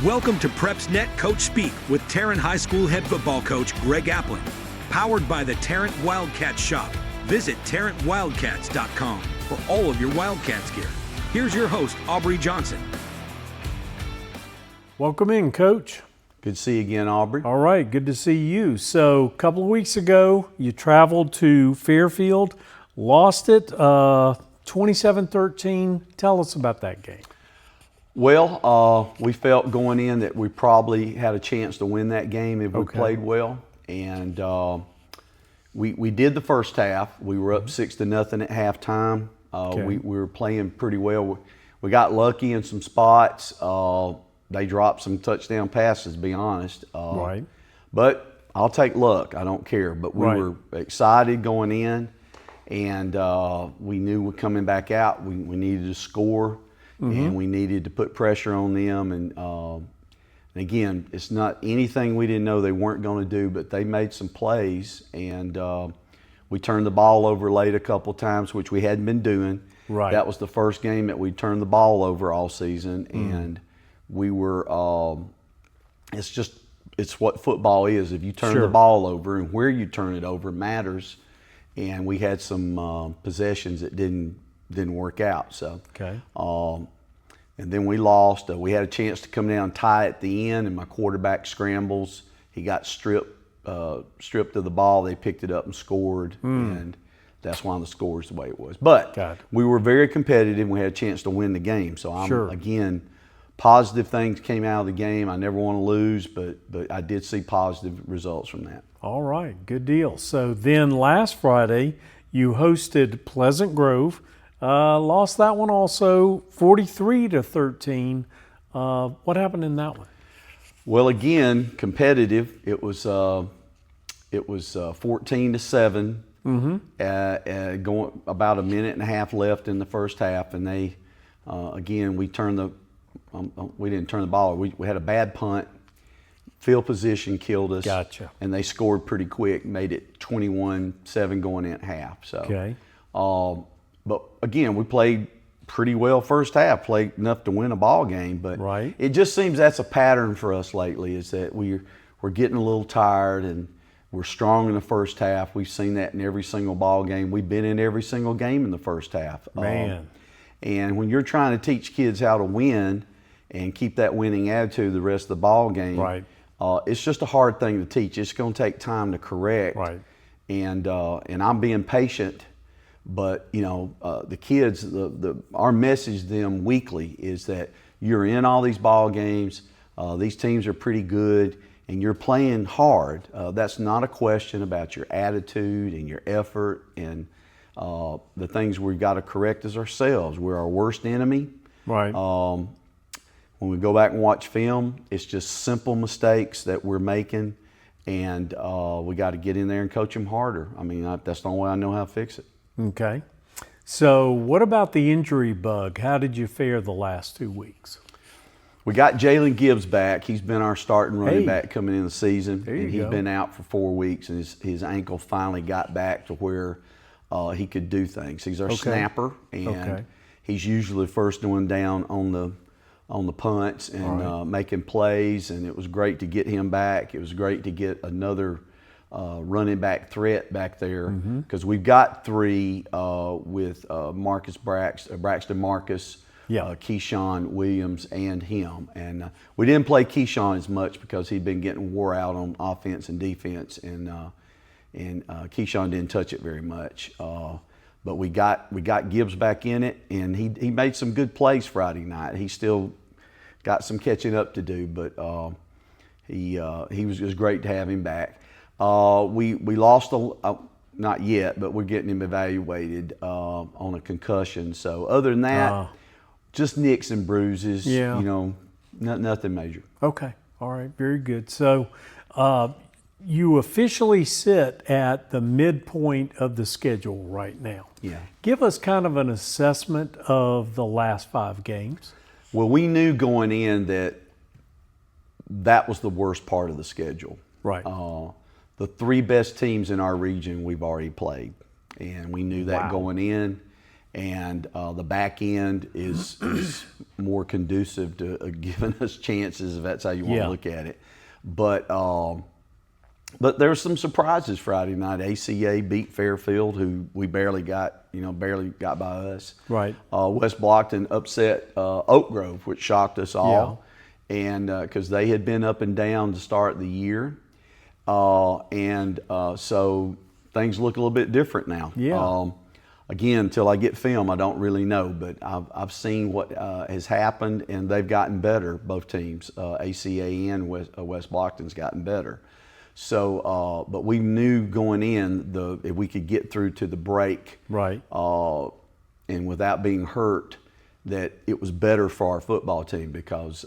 Welcome to PrepsNet Coach Speak with Tarrant High School head football coach Greg Applin. Powered by the Tarrant Wildcats shop. Visit TarrantWildcats.com for all of your Wildcats gear. Here's your host, Aubrey Johnson. Welcome in, Coach. Good to see you again, Aubrey. All right, good to see you. So, a couple of weeks ago, you traveled to Fairfield, lost it 27-13. Tell us about that game. Well, we felt going in that we probably had a chance to win that game if we played well. And we did the first half. We were up 6-0 at halftime. We were playing pretty well. We got lucky in some spots. They dropped some touchdown passes, to be honest. Right. But I'll take luck. I don't care. But we were excited going in, and we knew we're coming back out. We needed to score. And we needed to put pressure on them. And again, it's not anything we didn't know they weren't going to do, but they made some plays. And we turned the ball over late a couple times, which we hadn't been doing. Right. That was the first game that we turned the ball over all season. And we were, it's what football is. If you turn the ball over and where you turn it over matters. And we had some possessions that didn't work out. So, and then we lost. We had a chance to come down and tie at the end, and my quarterback scrambles. He got stripped of the ball. They picked it up and scored, and that's why the score is the way it was. But we were very competitive, and we had a chance to win the game. So, again, positive things came out of the game. I never want to lose, but I did see positive results from that. All right, good deal. So then last Friday, you hosted Pleasant Grove. Lost that one also, 43-13. What happened in that one? Well, again, competitive. It was 14-7. Going about a minute and a half left in the first half, and they again we turned the we didn't turn the ball. We had a bad punt. Field position killed us. Gotcha. And they scored pretty quick, made it 21-7 going in at half. So. But again, we played pretty well first half, played enough to win a ball game. But it just seems that's a pattern for us lately, is that we're getting a little tired and we're strong in the first half. We've seen that in every single ball game. We've been in every single game in the first half. Man. And when you're trying to teach kids how to win and keep that winning attitude the rest of the ball game, it's just a hard thing to teach. It's going to take time to correct. And I'm being patient. But the kids, our message to them weekly is that you're in all these ball games. These teams are pretty good, and you're playing hard. That's not a question about your attitude and your effort, and the things we've got to correct is ourselves. We're our worst enemy. When we go back and watch film, it's just simple mistakes that we're making, and we got to get in there and coach them harder. I mean, that's the only way I know how to fix it. Okay. So what about the injury bug? How did you fare the last 2 weeks? We got Jalen Gibbs back. He's been our starting running back coming in the season. And he's been out for 4 weeks, and his ankle finally got back to where he could do things. He's our snapper, and he's usually the first one down on the punts and making plays, and it was great to get him back. It was great to get another running back threat back there, because we've got three with Braxton Marcus, Keyshawn Williams, and him. And we didn't play Keyshawn as much because he'd been getting wore out on offense and defense, and Keyshawn didn't touch it very much. But we got Gibbs back in it, and he made some good plays Friday night. He still got some catching up to do, but it was great to have him back. We lost not yet, but we're getting him evaluated on a concussion. So other than that, just nicks and bruises. Nothing major. Okay, all right, very good. So you officially sit at the midpoint of the schedule right now. Give us kind of an assessment of the last 5 games. Well, we knew going in that was the worst part of the schedule. The 3 best teams in our region we've already played, and we knew that going in. and the back end is more conducive to giving us chances, if that's how you want to look at it. But there's some surprises Friday night. ACA beat Fairfield, who we barely got by us. Right. West Blockton upset Oak Grove, which shocked us all, and because they had been up and down to start the year, so things look a little bit different now. Yeah. Again, until I get film, I don't really know, but I've seen what has happened, and they've gotten better. Both teams, ACA and West Blockton's gotten better. So, but we knew going in if we could get through to the break, right, and without being hurt, that it was better for our football team because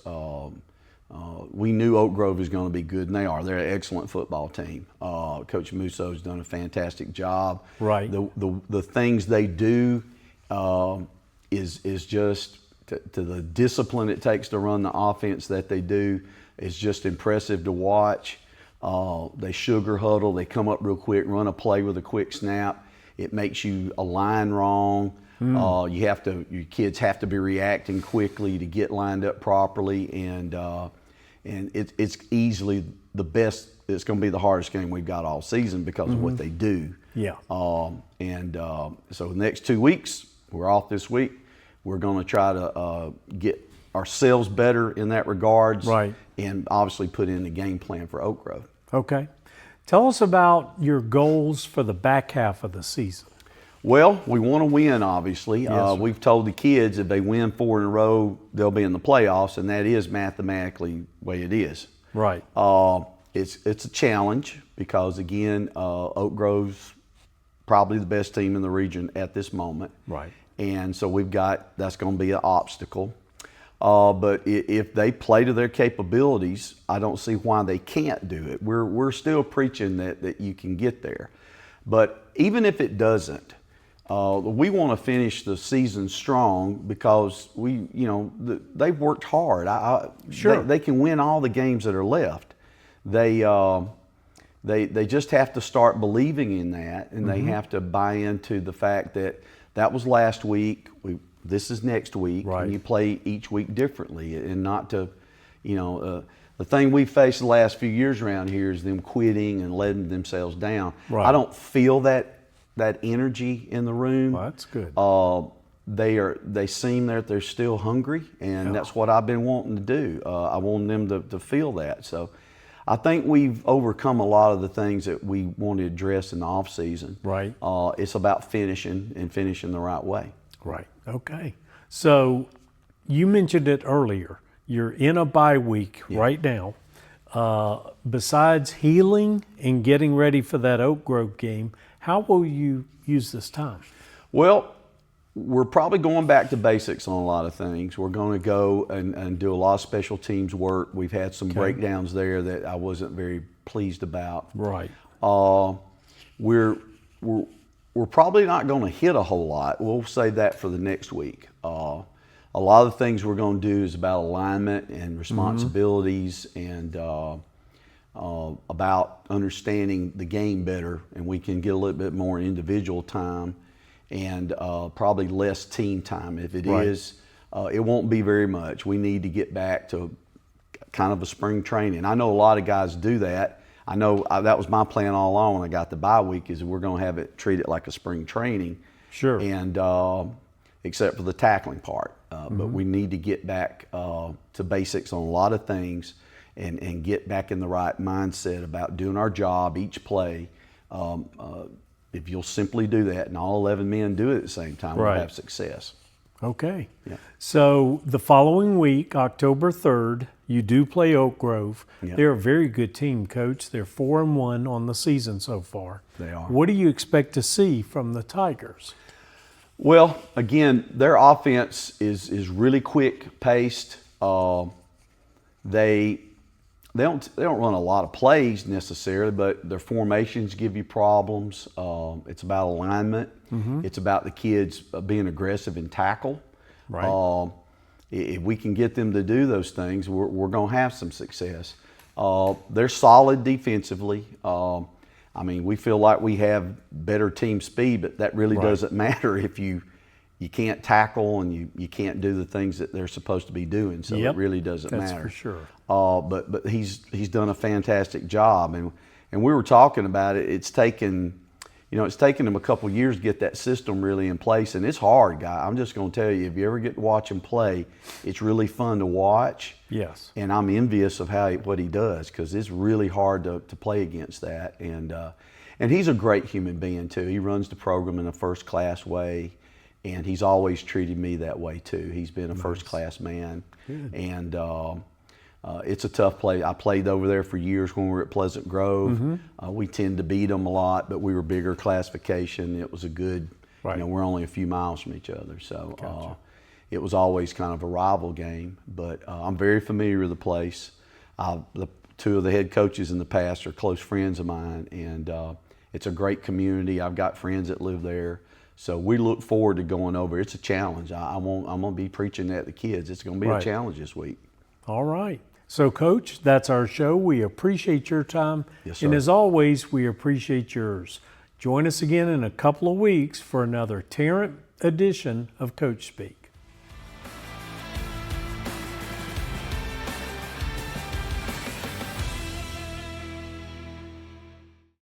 we knew Oak Grove was going to be good, and they are. They're an excellent football team. Coach Musso's done a fantastic job. Right. The things they do is just to the discipline it takes to run the offense that they do is just impressive to watch. They sugar huddle. They come up real quick, run a play with a quick snap. It makes you align wrong. Your kids have to be reacting quickly to get lined up properly, and it's easily the best. It's going to be the hardest game we've got all season because of what they do. Yeah. So the next 2 weeks, we're off this week. We're going to try to get ourselves better in that regards, right, and obviously put in the game plan for Oak Grove. Okay. Tell us about your goals for the back half of the season. Well, we want to win, obviously. Yes, we've told the kids if they win 4 in a row, they'll be in the playoffs, and that is mathematically the way it is. Right. It's a challenge because, again, Oak Grove's probably the best team in the region at this moment. Right. And so that's going to be an obstacle. But if they play to their capabilities, I don't see why they can't do it. We're still preaching that you can get there. But even if it doesn't, we want to finish the season strong because they've worked hard. Sure. They can win all the games that are left. They just have to start believing in that, and they have to buy into the fact that was last week. This is next week, right, and you play each week differently, and not to, the thing we faced the last few years around here is them quitting and letting themselves down. Right. I don't feel that energy in the room. Well, that's good. They seem that they're still hungry, and that's what I've been wanting to do. I want them to feel that. So I think we've overcome a lot of the things that we want to address in the off season. Right. It's about finishing the right way. Right. Okay. So you mentioned it earlier. You're in a bye week right now. Besides healing and getting ready for that Oak Grove game, how will you use this time? Well, we're probably going back to basics on a lot of things. We're going to go and do a lot of special teams work. We've had some breakdowns there that I wasn't very pleased about. Right. We're probably not going to hit a whole lot. We'll save that for the next week. A lot of the things we're going to do is about alignment and responsibilities and about understanding the game better, and we can get a little bit more individual time and probably less team time. If it is, it won't be very much. We need to get back to kind of a spring training. I know a lot of guys do that. I know that was my plan all along when I got the bye week, is we're going to have it treated like a spring training. Sure. And except for the tackling part. But we need to get back to basics on a lot of things and get back in the right mindset about doing our job each play. If you'll simply do that and all 11 men do it at the same time, we'll have success. Okay. Yeah. So the following week, October 3rd, you do play Oak Grove. Yeah. They're a very good team, Coach. They're 4-1 on the season so far. They are. What do you expect to see from the Tigers? Well, again, their offense is really quick paced. They don't run a lot of plays necessarily, but their formations give you problems. It's about alignment. It's about the kids being aggressive in tackle. Right. If we can get them to do those things, we're going to have some success. They're solid defensively. We feel like we have better team speed, but that really doesn't matter if you you can't tackle and you can't do the things that they're supposed to be doing. So it really doesn't matter. That's for sure. But he's done a fantastic job, and we were talking about it. It's taken him a couple years to get that system really in place, and it's hard, guy. I'm just going to tell you, if you ever get to watch him play, it's really fun to watch. Yes. And I'm envious of what he does, because it's really hard to play against that. And he's a great human being too. He runs the program in a first class way, and he's always treated me that way too. He's been a first class man. Good. And it's a tough play. I played over there for years when we were at Pleasant Grove. We tend to beat them a lot, but we were bigger classification. It was a good, we're only a few miles from each other. So it was always kind of a rival game. But I'm very familiar with the place. The two of the head coaches in the past are close friends of mine, and it's a great community. I've got friends that live there. So we look forward to going over. It's a challenge. I'm going to be preaching that to the kids. It's going to be a challenge this week. All right. So, Coach, that's our show. We appreciate your time. Yes, sir. And as always, we appreciate yours. Join us again in a couple of weeks for another Tarrant edition of Coach Speak.